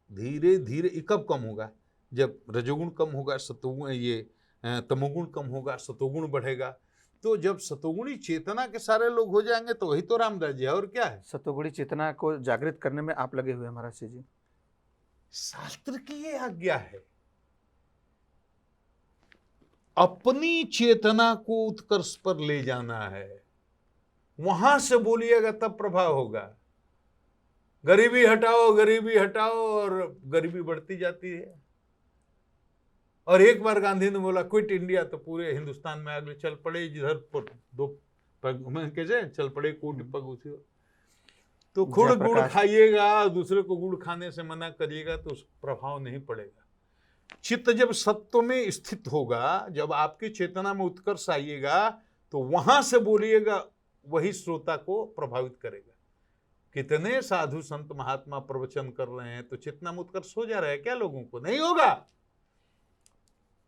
धीरे धीरे ये कब कम होगा? जब रजोगुण कम होगा, सतोगुण तमोगुण कम होगा, सतोगुण बढ़ेगा। तो जब सतोगुणी चेतना के सारे लोग हो जाएंगे तो वही तो राम राज्य है, और क्या है। सतोगुणी चेतना को जागृत करने में आप लगे हुए हैं महाराज जी। शास्त्र की ये आज्ञा है, अपनी चेतना को उत्कर्ष पर ले जाना है, वहां से बोलिएगा तब प्रभाव होगा। गरीबी हटाओ, गरीबी हटाओ, और गरीबी बढ़ती जाती है। और एक बार गांधी ने बोला क्विट इंडिया, तो पूरे हिंदुस्तान में आगे चल पड़े, जिधर दो पग में कैसे चल पड़े, कोट पग उसी। तो खुद गुड़ खाइएगा, दूसरे को गुड़ खाने से मना करिएगा तो उस प्रभाव नहीं पड़ेगा। चित्त जब सत्व में स्थित होगा, जब आपकी चेतना में उत्कर्ष आइएगा, तो वहां से बोलिएगा, वही श्रोता को प्रभावित करेगा। कितने साधु संत महात्मा प्रवचन कर रहे हैं, तो चेतना में उत्कर्ष हो जा रहा है क्या लोगों को? नहीं होगा।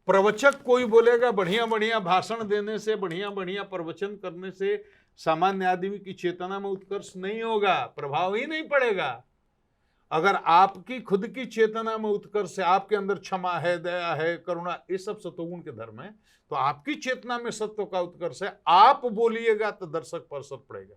प्रवचक कोई बोलेगा बढ़िया बढ़िया भाषण देने से, बढ़िया बढ़िया प्रवचन करने से सामान्य आदमी की चेतना में उत्कर्ष नहीं होगा, प्रभाव ही नहीं पड़ेगा। अगर आपकी खुद की चेतना में उत्कर्ष है, आपके अंदर क्षमा है, दया है, करुणा, ये सब सतोगुण के धर्म है, तो आपकी चेतना में सत्व का उत्कर्ष है, आप बोलिएगा तो दर्शक पर असर पड़ेगा।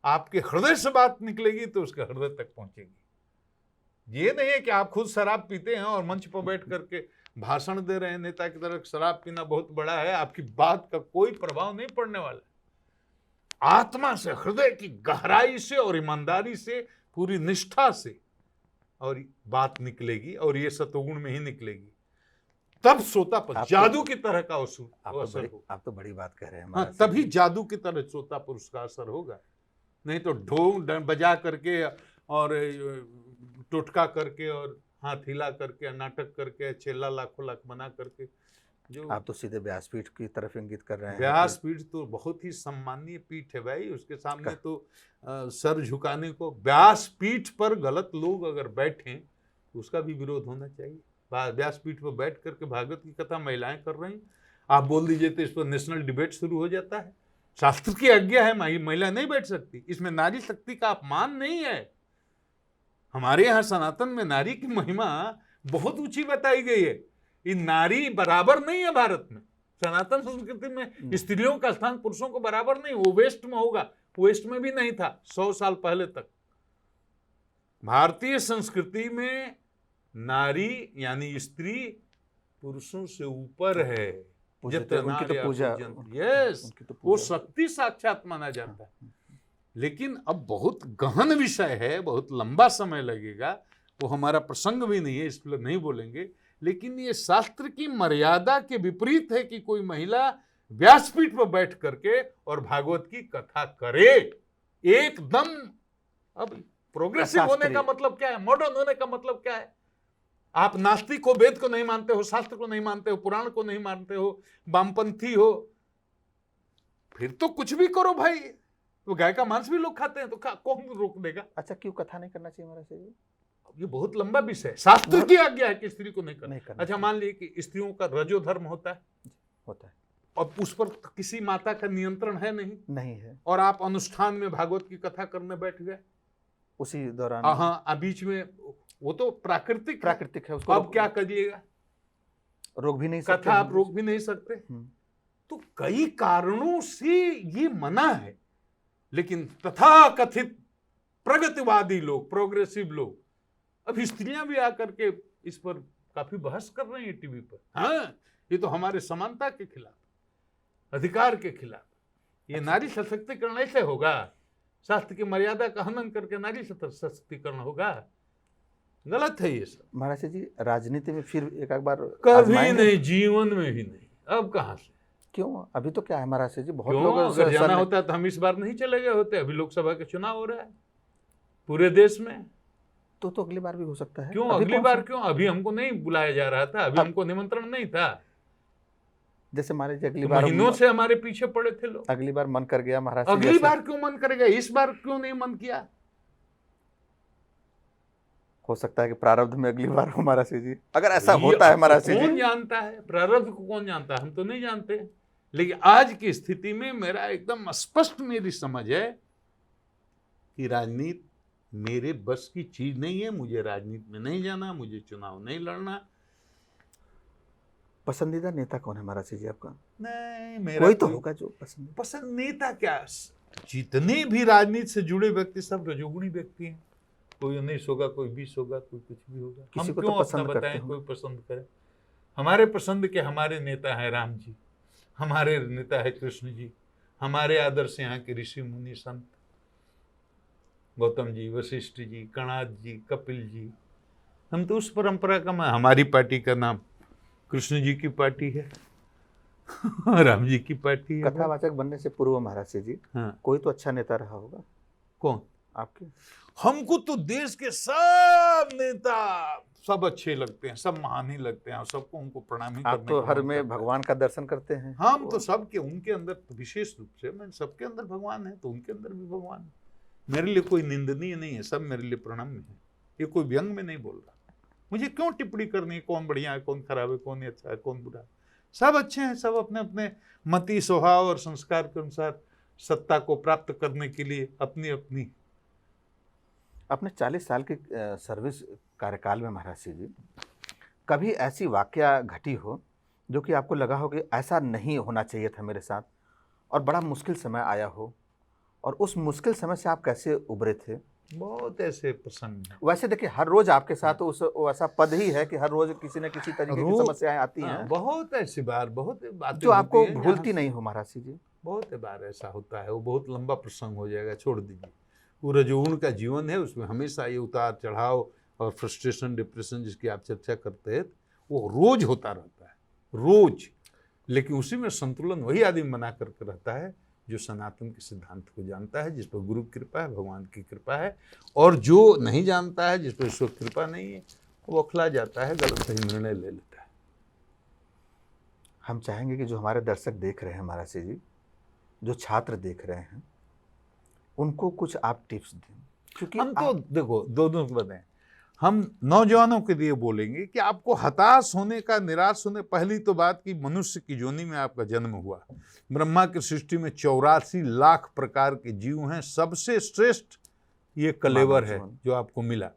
आपके हृदय से बात निकलेगी तो उसके हृदय तक पहुंचेगी। ये नहीं है कि आप खुद शराब पीते हैं और मंच पर बैठ करके भाषण दे रहे हैं नेता की तरह, शराब पीना बहुत बड़ा है, आपकी बात का कोई प्रभाव नहीं पड़ने वाला। आत्मा से, हृदय की गहराई से और ईमानदारी से, पूरी निष्ठा से और बात निकलेगी, और ये सतोगुण में ही निकलेगी, तब श्रोता पर जादू की तरह का असर होगा। आप तो बड़ी बात कह रहे हैं। हाँ, तभी जादू की तरह श्रोता पर उसका असर होगा। नहीं तो ढोंग बजा करके और टोटका करके और हाथ हिला करके, नाटक करके, चेला लाखों लाख बना करके, जो आप तो सीधे व्यासपीठ की तरफ इंगित कर रहे हैं। व्यासपीठ तो बहुत ही सम्मानीय पीठ है भाई, उसके सामने तो सर झुकाने को। व्यासपीठ पर गलत लोग अगर बैठें तो उसका भी विरोध होना चाहिए। व्यासपीठ पर बैठ करके भागवत की कथा महिलाएं कर रही, आप बोल दीजिए तो इस पर नेशनल डिबेट शुरू हो जाता है। शास्त्र की आज्ञा है, महिला नहीं बैठ सकती। इसमें नारी शक्ति का अपमान नहीं है। हमारे यहाँ सनातन में नारी की महिमा बहुत ऊंची बताई गई है। ये नारी बराबर नहीं है भारत में। सनातन संस्कृति में स्त्रियों का स्थान पुरुषों को बराबर नहीं। वो वेस्ट में होगा, वेस्ट में भी नहीं था 100 साल पहले तक। भारतीय संस्कृति में नारी यानी स्त्री पुरुषों से ऊपर है। उनकी तो पूजा, यस, वो शक्ति साक्षात माना जाता है। लेकिन अब बहुत गहन विषय है, बहुत लंबा समय लगेगा, वो हमारा प्रसंग भी नहीं है, इसलिए नहीं बोलेंगे। लेकिन ये शास्त्र की मर्यादा के विपरीत है कि कोई महिला व्यासपीठ पर बैठ करके और भागवत की कथा करे एकदम। अब प्रोग्रेसिव होने का मतलब क्या है? मॉडर्न होने का मतलब क्या है? आप नास्तिक हो, वेद को नहीं मानते हो, शास्त्र को नहीं मानते हो, पुराण को नहीं मानते हो, वामपंथी हो, फिर तो कुछ भी करो भाई। तो गाय का मांस भी लोग खाते हैं, तो कौन रोक देगा? अच्छा, क्यों कथा नहीं करना चाहिए महाराज जी? ये बहुत लंबा विषय है। शास्त्र की आज्ञा है कि स्त्री को नहीं करना। अच्छा, मान लीजिए कि स्त्रियों का रजो धर्म होता है, और उस पर किसी माता का नियंत्रण है नहीं है, और आप अनुष्ठान में भागवत की कथा करने बैठ गए उसी दौरान। हाँ, बीच में, वो तो प्राकृतिक है, उसको अब क्या करिएगा? रोक भी नहीं सकते, कथा आप रोक भी नहीं सकते। तो कई कारणों से ये मना है। लेकिन तथा कथित प्रगतिवादी लोग, प्रोग्रेसिव लोग, अब स्त्रियां भी आकर के इस पर काफी बहस कर रही हैं टीवी पर। हाँ, ये तो हमारे समानता के खिलाफ, अधिकार के खिलाफ। ये नारी सशक्तिकरण ऐसे होगा? शास्त्र की मर्यादा का हनन करके नारी सशक्तिकरण होगा? गलत है ये सब। महाराज जी, राजनीति में फिर एक बार कभी नहीं, जीवन में भी नहीं। अब कहां से? क्यों? अभी तो क्या है महाराज जी, बहुत लोग अगर जाना होता है तो हम इस बार नहीं चले गए होते। अभी लोकसभा के चुनाव हो रहा है पूरे देश में, तो अगली बार भी हो सकता है। क्यों अगली बार क्यों? अभी हमको नहीं बुलाया जा रहा था, अभी हमको निमंत्रण नहीं था। जैसे मान लीजिए अगली बार महीनों से हमारे पीछे पड़े थे लोग। अगली बार मन कर गया महाराज, अगली बार क्यों मन करेगा? इस बार क्यों नहीं मन किया? हो सकता है कि प्रारब्ध में अगली बार हो महाराज जी, अगर ऐसा होता है महाराज जी। कौन जानता है प्रारब्ध को? कौन जानता है? हम तो नहीं जानते। लेकिन आज की स्थिति में मेरा एकदम स्पष्ट मेरी समझ है कि राजनीति मेरे बस की चीज नहीं है, मुझे राजनीति में नहीं जाना, मुझे चुनाव नहीं लड़ना। पसंदीदा नेता कौन है महाराज जी आपका? नहीं, मेरा कोई तो होगा जो पसंद। पसंद नेता क्या, जितने भी राजनीति से जुड़े व्यक्ति सब रजोगुणी व्यक्ति हैं। कोई 19 होगा, कोई 20 होगा, कोई कुछ भी होगा। किसी हम को तो क्यों अपना पसंद करते बताएं होंगे। कोई पसंद करे? हमारे पसंद के हमारे नेता है राम जी, हमारे नेता है कृष्ण जी, हमारे आदर्श यहाँ के ऋषि मुनि संत गौतम जी, वशिष्ठ जी, कणाद जी, कपिल जी। हम तो उस परंपरा का, हमारी पार्टी का नाम कृष्ण जी की पार्टी है, राम जी की पार्टी है। कथावाचक बनने से पूर्व महाराज जी हाँ, कोई तो अच्छा नेता रहा होगा कौन? आपके? हमको तो देश के सब नेता सब अच्छे लगते हैं, सब महान ही लगते हैं, और सबको उनको प्रणाम ही करने आप तो का हर मन में करता है। भगवान का दर्शन करते हैं। हम तो सबके, उनके अंदर तो विशेष रूप से, मैं सबके अंदर भगवान है तो उनके अंदर भी भगवान है। मेरे लिए कोई निंदनीय नहीं है, सब मेरे लिए प्रणम्य है। ये कोई व्यंग में नहीं बोल रहा। मुझे क्यों टिप्पणी करनी है कौन बढ़िया है, कौन खराब है, कौन अच्छा है, कौन बुरा है? सब अच्छे हैं, सब अपने अपने मति, स्वभाव और संस्कार के अनुसार सत्ता को प्राप्त करने के लिए अपनी अपनी। अपने 40 साल के सर्विस कार्यकाल में महाराज जी कभी ऐसी वाकया घटी हो जो कि आपको लगा हो कि ऐसा नहीं होना चाहिए था मेरे साथ, और बड़ा मुश्किल समय आया हो, और उस मुश्किल समय से आप कैसे उभरे थे? बहुत ऐसे प्रसंग हैं। वैसे देखिए, हर रोज आपके साथ उस ऐसा पद ही है कि हर रोज किसी न किसी तरीके की समस्याएं आती हैं, बहुत ऐसी बार, बहुत बातें जो आपको होती हैं भूलती जहाँ नहीं हो महाराज जी। बहुत बार ऐसा होता है। वो बहुत लंबा प्रसंग हो जाएगा, छोड़ दीजिए। वो रजोगुण का जीवन है, उसमें हमेशा ये उतार चढ़ाव और फ्रस्ट्रेशन, डिप्रेशन जिसकी आप चर्चा करते हैं, वो रोज होता रहता है, रोज। लेकिन उसी में संतुलन वही आदमी बना करके रहता है जो सनातन के सिद्धांत को जानता है, जिस पर गुरु की कृपा है, भगवान की कृपा है। और जो नहीं जानता है, जिस पर ईश्वर की कृपा नहीं है, वो अखला जाता है, गलत सही निर्णय ले लेता है। हम चाहेंगे कि जो हमारे दर्शक देख रहे हैं महाराज जी, जो छात्र देख रहे हैं, उनको कुछ आप टिप्स दें, क्योंकि हम तो देखो दोनों को बताएं। हम नौजवानों के लिए बोलेंगे कि आपको हताश होने का, निराश होने, पहली तो बात कि मनुष्य की योनि में आपका जन्म हुआ। ब्रह्मा की सृष्टि में 84 लाख प्रकार के जीव हैं, सबसे श्रेष्ठ ये कलेवर है जो आपको मिला।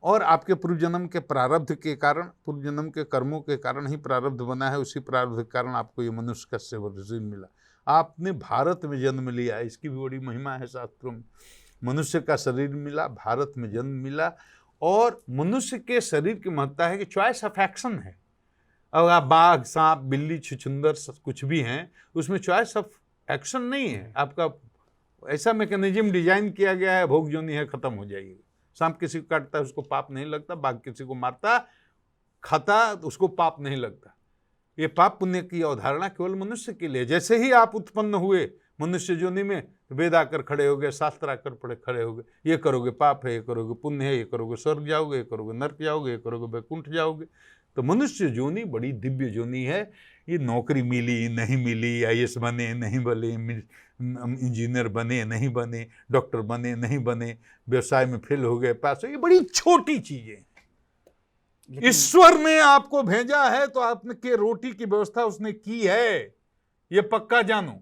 और आपके पूर्व जन्म के प्रारब्ध के कारण, पूर्व जन्म के कर्मों के कारण ही प्रारब्ध बना है, उसी प्रारब्ध के कारण आपको ये मनुष्य का शरीर मिला। आपने भारत में जन्म लिया, इसकी भी बड़ी महिमा है शास्त्रों में। मनुष्य का शरीर मिला, भारत में जन्म मिला। और मनुष्य के शरीर की महत्ता है कि चॉइस ऑफ एक्शन है। अब आप बाघ, सांप, बिल्ली, छुछुंदर कुछ भी हैं, उसमें चॉइस ऑफ एक्शन नहीं है। आपका ऐसा मैकेनिज्म डिजाइन किया गया है, भोग जोनी है, खत्म हो जाएगी। सांप किसी को काटता है, उसको पाप नहीं लगता। बाघ किसी को मारता, खाता, उसको पाप नहीं लगता। ये पाप पुण्य की अवधारणा केवल मनुष्य के लिए। जैसे ही आप उत्पन्न हुए मनुष्य योनि में, वेद आकर खड़े हो गए, शास्त्र आकर पड़े खड़े हो गए। ये करोगे पाप है, ये करोगे पुण्य है, ये करोगे स्वर्ग जाओगे, ये करोगे नर्क जाओगे, ये करोगे वैकुंठ जाओगे। तो मनुष्य योनि बड़ी दिव्य योनि है। ये नौकरी मिली नहीं मिली, IAS बने नहीं बने, इंजीनियर बने नहीं बने, डॉक्टर बने नहीं बने, व्यवसाय में फेल हो गए, पास हो, ये बड़ी छोटी चीजें। ईश्वर ने आपको भेजा है तो आपके रोटी की व्यवस्था उसने की है, ये पक्का जानो।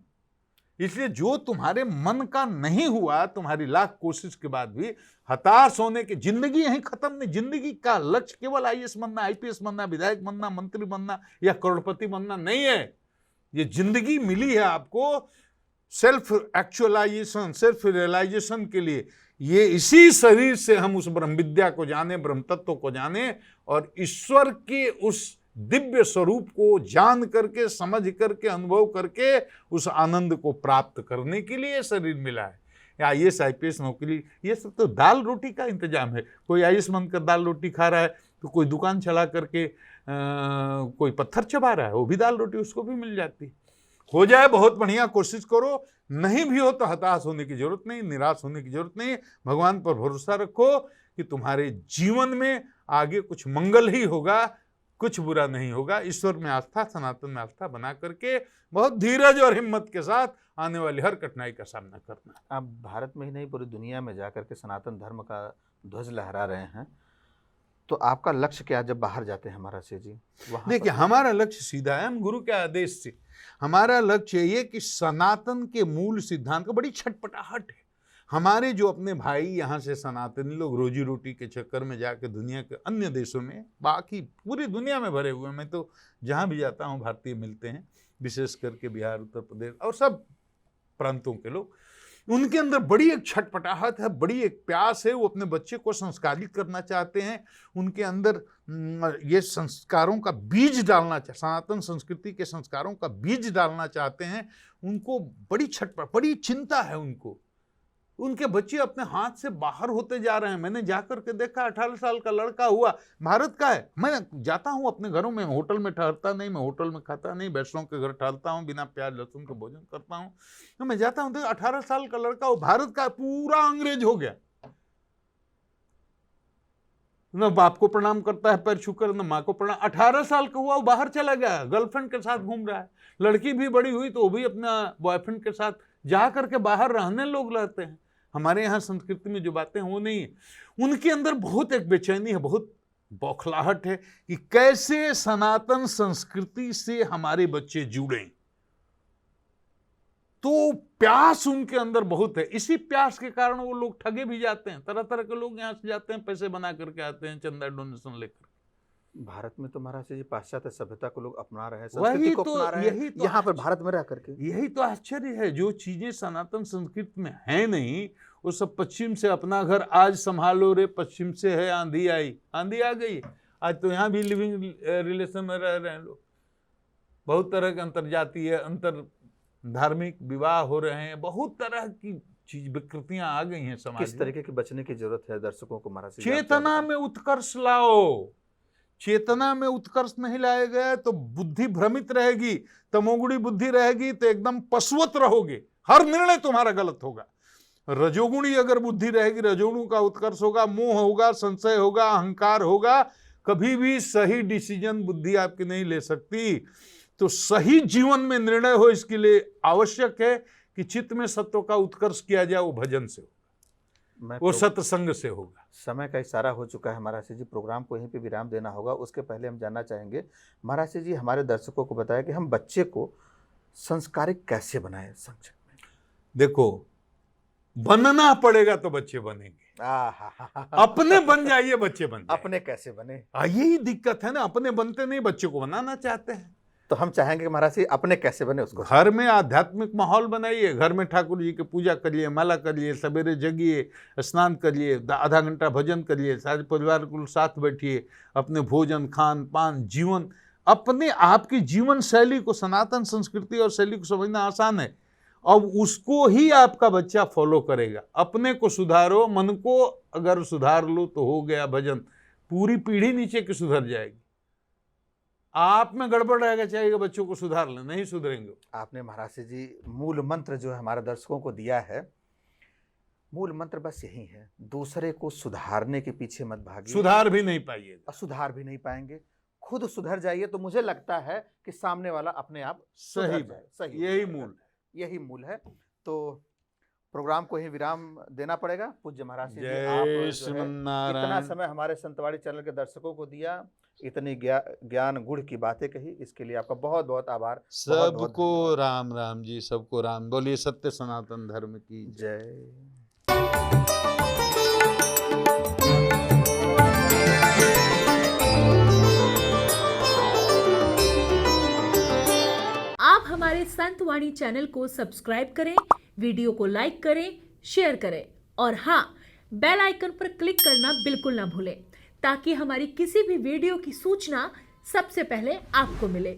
इसलिए जो तुम्हारे मन का नहीं हुआ, तुम्हारी लाख कोशिश के बाद भी हताश होने की, जिंदगी यहीं खत्म नहीं। जिंदगी का लक्ष्य केवल IAS बनना, IPS बनना, विधायक बनना, मंत्री बनना या करोड़पति बनना नहीं है। ये जिंदगी मिली है आपको सेल्फ एक्चुअलाइजेशन, सेल्फ रियलाइजेशन के लिए। ये इसी शरीर से हम उस ब्रह्म विद्या को जाने, ब्रह्म तत्व को जाने, और ईश्वर के उस दिव्य स्वरूप को जान करके, समझ करके, अनुभव करके उस आनंद को प्राप्त करने के लिए शरीर मिला है। या IAS IPS नौकरी, ये सब तो दाल रोटी का इंतजाम है। कोई IAS बनकर दाल रोटी खा रहा है, तो कोई दुकान चला करके कोई पत्थर चबा रहा है, वो भी दाल रोटी उसको भी मिल जाती। हो जाए बहुत बढ़िया, कोशिश करो। नहीं भी हो तो हताश होने की जरूरत नहीं, निराश होने की जरूरत नहीं। भगवान पर भरोसा रखो कि तुम्हारे जीवन में आगे कुछ मंगल ही होगा, कुछ बुरा नहीं होगा। ईश्वर में आस्था, सनातन में आस्था बना करके बहुत धीरज और हिम्मत के साथ आने वाली हर कठिनाई का सामना करना। आप भारत में ही नहीं, पूरी दुनिया में जाकर के सनातन धर्म का ध्वज लहरा रहे हैं, तो आपका लक्ष्य क्या जब बाहर जाते हैं महाराज जी? देखिए, हमारा लक्ष्य सीधा है, हम गुरु के आदेश से। हमारा लक्ष्य ये कि सनातन के मूल सिद्धांत का, बड़ी छटपटाहट है। हमारे जो अपने भाई यहाँ से सनातनी लोग रोजी रोटी के चक्कर में जाके दुनिया के अन्य देशों में, बाकी पूरी दुनिया में भरे हुए हैं। मैं तो जहाँ भी जाता हूँ भारतीय मिलते हैं, विशेष करके बिहार, उत्तर प्रदेश और सब प्रांतों के लोग। उनके अंदर बड़ी एक छटपटाहट है, बड़ी एक प्यास है, वो अपने बच्चे को संस्कारित करना चाहते हैं। उनके अंदर ये संस्कारों का बीज डालना, सनातन संस्कृति के संस्कारों का बीज डालना चाहते हैं। उनको बड़ी बड़ी चिंता है उनको। उनके बच्चे अपने हाथ से बाहर होते जा रहे हैं। मैंने जाकर के देखा, 18 साल का लड़का हुआ, भारत का है। मैं जाता हूँ अपने घरों में, होटल में ठहरता नहीं, मैं होटल में खाता नहीं, वैष्णव के घर ठहरता हूँ, बिना प्याज लहसुन के भोजन करता हूँ। तो मैं जाता हूँ तो 18 साल का लड़का, वो भारत का पूरा अंग्रेज हो गया। न बाप को प्रणाम करता है पैर छूकर, न माँ को प्रणाम। 18 साल का हुआ, वो बाहर चला गया, गर्लफ्रेंड के साथ घूम रहा है। लड़की भी बड़ी हुई तो वो भी अपना बॉयफ्रेंड के साथ जा करके बाहर रहने लोग रहते हैं। हमारे यहाँ संस्कृति में जो बातें हैं वो नहीं है। उनके अंदर बहुत एक बेचैनी है, बहुत बौखलाहट है कि कैसे सनातन संस्कृति से हमारे बच्चे जुड़ें। तो प्यास उनके अंदर बहुत है। इसी प्यास के कारण वो लोग ठगे भी जाते हैं। तरह तरह के लोग यहाँ से जाते हैं, पैसे बना करके आते हैं, चंदा डोनेशन लेकर। भारत में तो महाराज जी पाश्चात्य सभ्यता को लोग अपना रहे हैं, संस्कृति को अपना रहे हैं, यहाँ पर भारत में रह करके। यही तो आश्चर्य है, जो चीजें सनातन संस्कृति में है नहीं, वो सब पश्चिम से अपना घर आज संभालो रे, पश्चिम से है आंधी आई, आंधी आ गई। आज तो यहाँ भी लिविंग रिलेशन में रह रहे हैं लोग। बहुत तरह के अंतरजातीय, अंतर धार्मिक विवाह हो रहे हैं, बहुत तरह की चीज विकृतियां आ गई हैं समाज में। किस तरीके की बचने की जरूरत है दर्शकों को महाराज जी? चेतना में उत्कर्ष लाओ। चेतना में उत्कर्ष नहीं लाए गए तो बुद्धि भ्रमित रहेगी, तमोगुणी बुद्धि रहेगी तो एकदम पशुवत रहोगे, हर निर्णय तुम्हारा गलत होगा। रजोगुणी अगर बुद्धि रहेगी, रजोगुण का उत्कर्ष होगा, मोह होगा, संशय होगा, अहंकार होगा, कभी भी सही डिसीजन बुद्धि आपकी नहीं ले सकती। तो सही जीवन में निर्णय हो, इसके लिए आवश्यक है कि चित्त में सत्व का उत्कर्ष किया जाए। वो भजन से होगा, वो सत्संग से होगा। समय का इशारा हो चुका है महाराज जी, प्रोग्राम को यहीं पे विराम देना होगा। उसके पहले हम जानना चाहेंगे महाराज जी, हमारे दर्शकों को बताया कि हम बच्चे को संस्कारिक कैसे बनाएं संक्षेप में। देखो, बनना पड़ेगा तो बच्चे बनेंगे। अपने बन जाइए, बच्चे बन जाइए। अपने कैसे बने? यही दिक्कत है ना, अपने बनते नहीं, बच्चे को बनाना चाहते हैं। तो हम चाहेंगे महाराज जी अपने कैसे बने उसको। घर में आध्यात्मिक माहौल बनाइए, घर में ठाकुर जी की पूजा करिए, माला करिए, सवेरे जगिए, स्नान करिए, आधा घंटा भजन करिए, सारे परिवार को साथ बैठिए, अपने भोजन, खान पान, जीवन, अपने आपकी जीवन शैली को, सनातन संस्कृति और शैली को समझना आसान है। अब उसको ही आपका बच्चा फॉलो करेगा। अपने को सुधारो, मन को अगर सुधार लो तो हो गया भजन, पूरी पीढ़ी नीचे की सुधर जाएगी। आप में गड़बड़ रहेगा, चाहिए बच्चों को सुधार लें, नहीं सुधरेंगे। आपने महाराज जी मूल मंत्र जो है हमारे दर्शकों को दिया है, मूल मंत्र बस यही है, दूसरे को सुधारने के पीछे मत भागिए। सुधार भी नहीं पाइएगा, सुधार भी नहीं पाएंगे, खुद सुधर जाइए तो मुझे लगता है कि सामने वाला अपने आप सही जाए। सही, यही मूल है, यही मूल है। तो प्रोग्राम को ही विराम देना पड़ेगा। पूज्य महाराज जी, जय श्रीमन्नारायण। इतना समय हमारे संतवाणी चैनल के दर्शकों को दिया, इतनी ज्ञान गुण की बातें कही, इसके लिए आपका बहुत बहुत आभार। सबको राम राम जी, सबको राम। बोलिए सत्य सनातन धर्म की जय। आप हमारे संतवाणी चैनल को सब्सक्राइब करें, वीडियो को लाइक करें, शेयर करें और हाँ, बेल आइकन पर क्लिक करना बिल्कुल ना भूलें, ताकि हमारी किसी भी वीडियो की सूचना सबसे पहले आपको मिले।